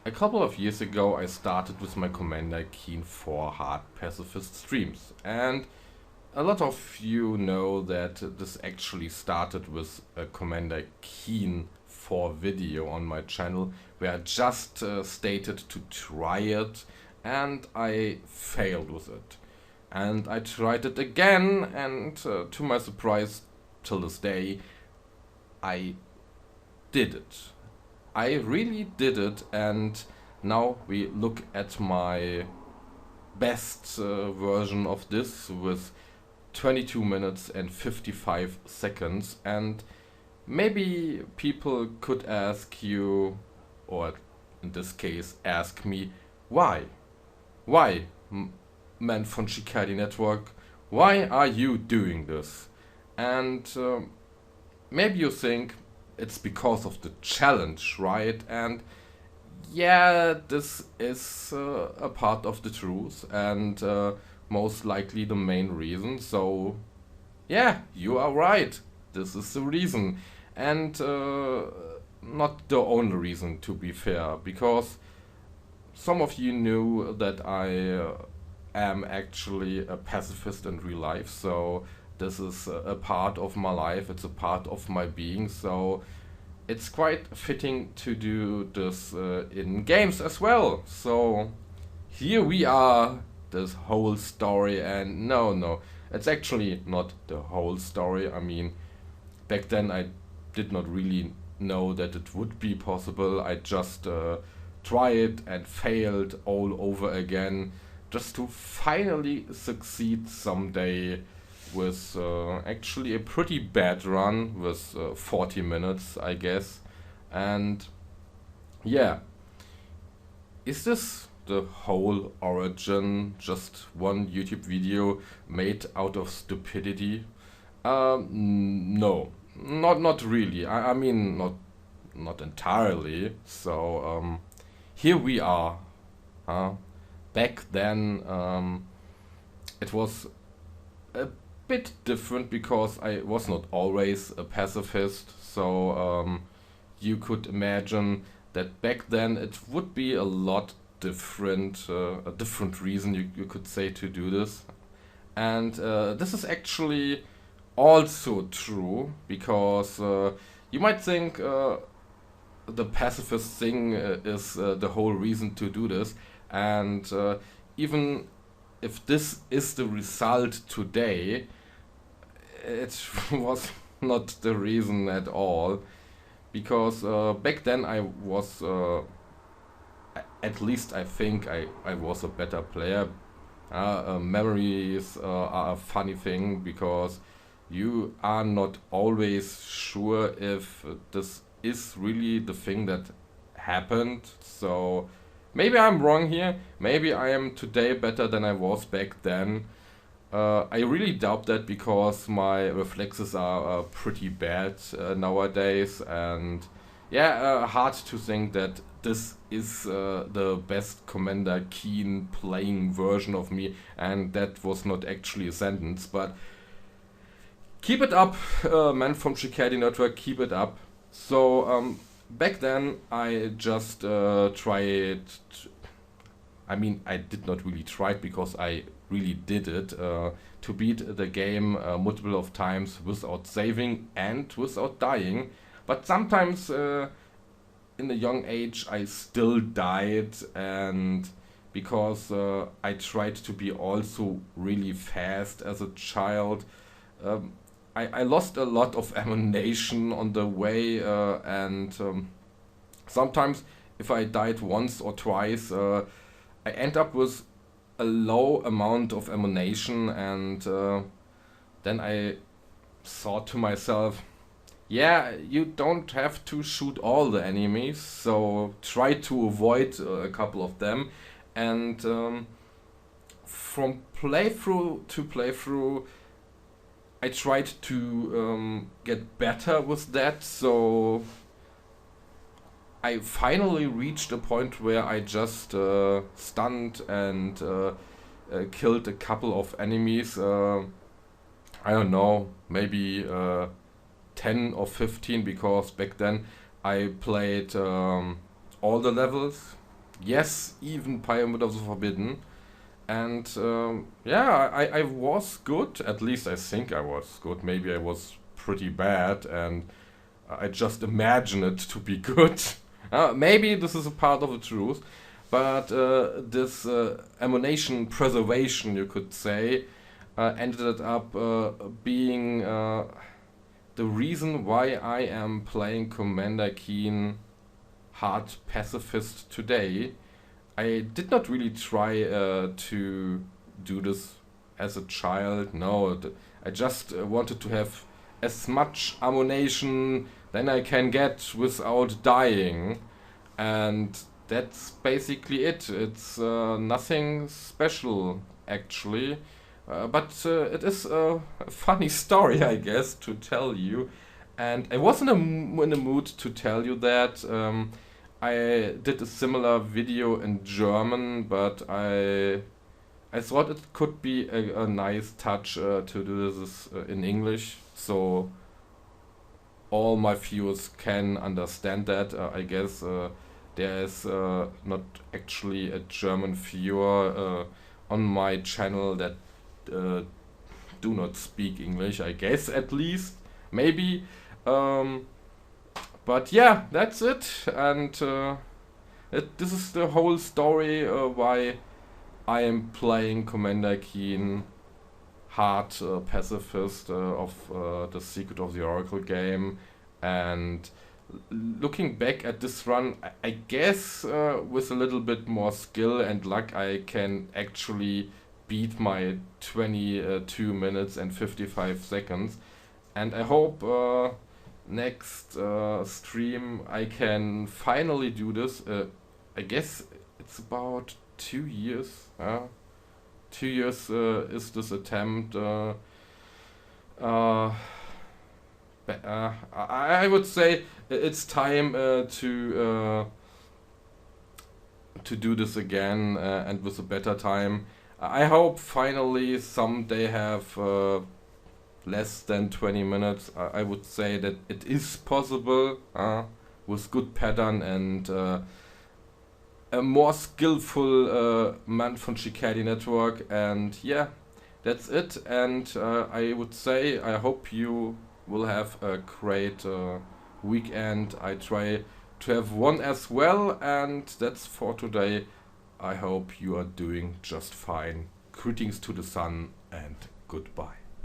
A couple of years ago, I started with my Commander Keen 4 hard pacifist streams, and a lot of you know that this actually started with a Commander Keen 4 video on my channel where I just stated to try it and I failed with it. And I tried it again, and to my surprise, till this day, I did it. I really did it, and now we look at my best version of this with 22 minutes and 55 seconds. And maybe people could ask you, or in this case ask me, why? Why, man von Shikadi-Netzwerk, why are you doing this? And maybe you think it's because of the challenge, right? And yeah, this is a part of the truth, and most likely the main reason. So yeah, you are right. This is the reason. And not the only reason, to be fair, because some of you knew that I am actually a pacifist in real life. So this is a part of my life, it's a part of my being. So it's quite fitting to do this in games as well. So here we are, this whole story. And no, it's actually not the whole story. I mean, back then I did not really know that it would be possible. I just tried and failed all over again, just to finally succeed someday with actually a pretty bad run with 40 minutes, I guess. And yeah, is this the whole origin, just one YouTube video made out of stupidity? No, not really. I mean, not entirely. So here we are. Back then, it was a bit different because I was not always a pacifist. So you could imagine that back then it would be a lot different, a different reason you could say to do this. And this is actually also true because you might think the pacifist thing is the whole reason to do this. And even if this is the result today, it was not the reason at all. Because back then I was, at least I think I was a better player. Memories are a funny thing because you are not always sure if this is really the thing that happened. So maybe I'm wrong here. Maybe I am today better than I was back then. I really doubt that because my reflexes are pretty bad nowadays. And yeah, hard to think that this is the best Commander Keen playing version of me. And that was not actually a sentence, but keep it up, man from Shikadi-Netzwerk, keep it up. So back then I just tried. I mean, I did not really try it because I really did it to beat the game multiple of times without saving and without dying. But sometimes in a young age I still died, and because I tried to be also really fast as a child. I lost a lot of ammunition on the way, and sometimes if I died once or twice, I end up with a low amount of ammunition, and then I thought to myself, yeah, you don't have to shoot all the enemies, so try to avoid a couple of them. And from playthrough to playthrough, I tried to get better with that, so I finally reached a point where I just stunned and killed a couple of enemies. I don't know, maybe 10 or 15, because back then I played all the levels. Yes, even Pyramid of the Forbidden. And yeah, I was good. At least I think I was good. Maybe I was pretty bad, and I just imagine it to be good. Maybe this is a part of the truth, but this ammunition preservation, you could say, ended up being the reason why I am playing Commander Keen Hard Pacifist today. I did not really try to do this as a child. No, I just wanted to have as much ammunition than I can get without dying, and that's basically it. It's nothing special actually, but it is a funny story, I guess, to tell you. And I was in a mood to tell you that. I did a similar video in German, but I thought it could be a nice touch to do this in English, so all my viewers can understand that. I guess there is not actually a German viewer on my channel that do not speak English, I guess, at least. Maybe. But yeah, that's it. And this is the whole story why I am playing Commander Keen Hard Pacifist of the Secret of the Oracle game. And looking back at this run, I guess with a little bit more skill and luck, I can actually beat my 22 minutes and 55 seconds. And I hope next stream I can finally do this. I guess it's about 2 years. 2 years is this attempt. I would say it's time to do this again and with a better time. I hope finally someday have less than 20 minutes. I would say that it is possible with good pattern and a more skillful man from Shikadi-Netzwerk. And yeah, that's it. And I would say I hope you will have a great weekend. I try to have one as well, and that's for today. I hope you are doing just fine. Greetings to the sun and goodbye.